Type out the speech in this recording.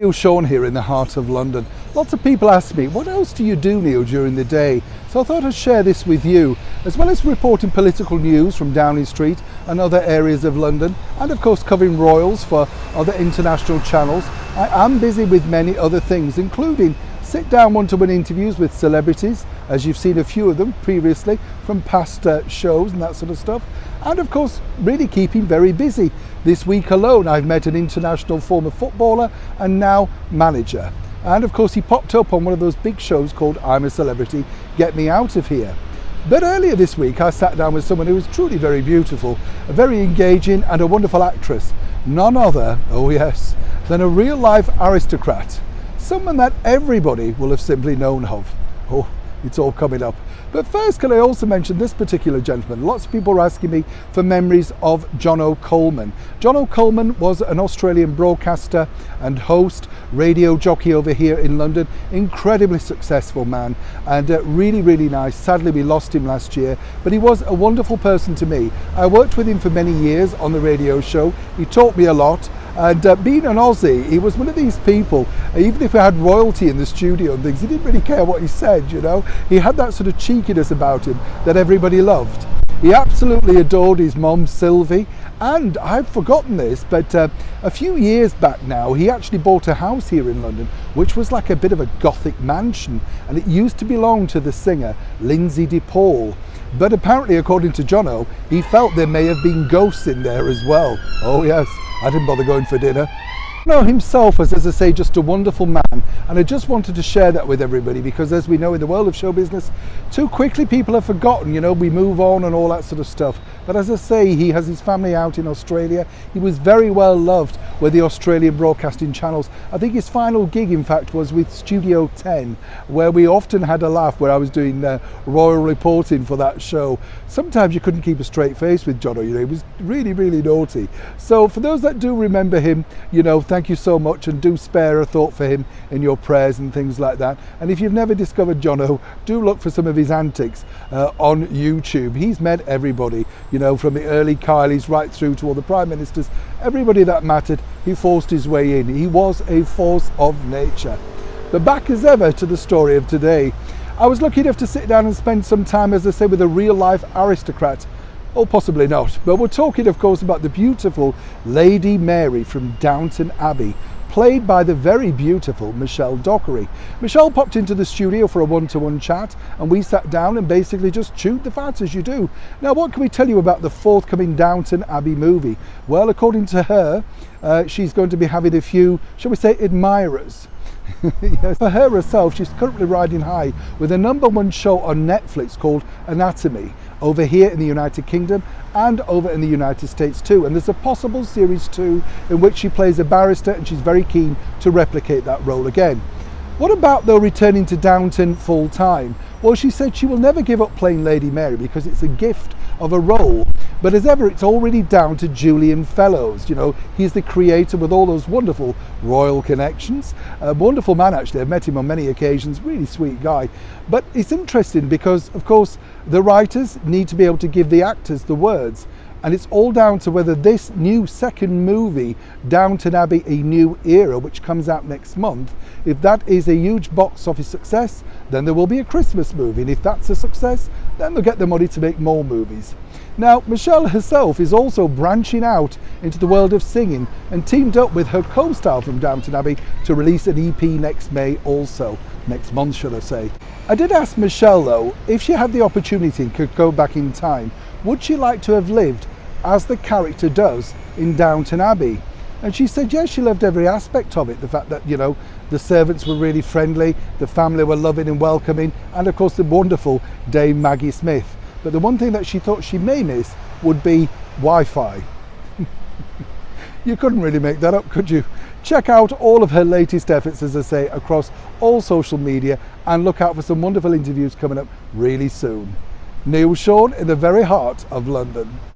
Neil Sean here in the heart of London. Lots of people ask me, what else do you do, Neil, during the day? So I thought I'd share this with you, as well as reporting political news from Downing Street and other areas of London, and of course covering royals for other international channels. I am busy with many other things, including sit-down one-to-one interviews with celebrities, as you've seen a few of them previously from past shows and that sort of stuff. And of course, really keeping very busy. This week alone, I've met an international former footballer and now manager. And of course, he popped up on one of those big shows called I'm a Celebrity, Get Me Out of Here. But earlier this week, I sat down with someone who was truly very beautiful, very engaging and a wonderful actress. None other, oh yes, than a real-life aristocrat. Someone that everybody will have simply known of. Oh, it's all coming up. But first, can I also mention this particular gentleman? Lots of people are asking me for memories of John O Coleman. John O Coleman was an Australian broadcaster and host, radio jockey over here in London. Incredibly successful man and really, really nice. Sadly, we lost him last year, but he was a wonderful person to me. I worked with him for many years on the radio show. He taught me a lot. And being an Aussie, he was one of these people, even if we had royalty in the studio and things, he didn't really care what he said, you know. He had that sort of cheekiness about him that everybody loved. He absolutely adored his mum, Sylvie, and I've forgotten this, but a few years back now, he actually bought a house here in London, which was like a bit of a gothic mansion, and it used to belong to the singer, Lindsay DePaul. But apparently, according to Jono, he felt there may have been ghosts in there as well. Oh yes, I didn't bother going for dinner. Jono himself was, as I say, just a wonderful man, and I just wanted to share that with everybody because, as we know in the world of show business, too quickly people have forgotten, you know, we move on and all that sort of stuff. But as I say, he has his family out in Australia. He was very well loved with the Australian broadcasting channels. I think his final gig, in fact, was with Studio 10, where we often had a laugh where I was doing royal reporting for that show. Sometimes you couldn't keep a straight face with Jono, you know, he was really, really naughty. So for those that do remember him, you know, thank you so much, and do spare a thought for him in your prayers and things like that. And if you've never discovered Jono, do look for some of his antics on YouTube. He's met everybody, you know, from the early Kylies right through to all the prime ministers, everybody that mattered, he forced his way in. He was a force of nature. But back as ever to the story of today. I was lucky enough to sit down and spend some time, as I say, with a real life aristocrat. Or possibly not, but we're talking of course about the beautiful Lady Mary from Downton Abbey, played by the very beautiful Michelle Dockery. Michelle popped into the studio for a one-to-one chat, and we sat down and basically just chewed the fat as you do. Now, what can we tell you about the forthcoming Downton Abbey movie? Well, according to her, she's going to be having a few, shall we say, admirers. Yes. For her herself, she's currently riding high with a #1 show on Netflix called Anatomy, over here in the United Kingdom and over in the United States too. And there's a possible series 2 in which she plays a barrister, and she's very keen to replicate that role again. What about though returning to Downton full time? Well, she said she will never give up playing Lady Mary because it's a gift of a role. But as ever, it's already down to Julian Fellowes. You know, he's the creator with all those wonderful royal connections. A wonderful man, actually. I've met him on many occasions. Really sweet guy. But it's interesting because, of course, the writers need to be able to give the actors the words. And it's all down to whether this new second movie, Downton Abbey, A New Era, which comes out next month, if that is a huge box office success, then there will be a Christmas movie. And if that's a success, then they'll get the money to make more movies. Now, Michelle herself is also branching out into the world of singing and teamed up with her co-star from Downton Abbey to release an EP next May also. Next month, should I say. I did ask Michelle, though, if she had the opportunity and could go back in time, would she like to have lived as the character does in Downton Abbey? And she said yes, she loved every aspect of it. The fact that, you know, the servants were really friendly, the family were loving and welcoming, and of course the wonderful Dame Maggie Smith. But the one thing that she thought she may miss would be Wi-Fi. You couldn't really make that up, could you? Check out all of her latest efforts, as I say, across all social media, and look out for some wonderful interviews coming up really soon. Neil Sean in the very heart of London.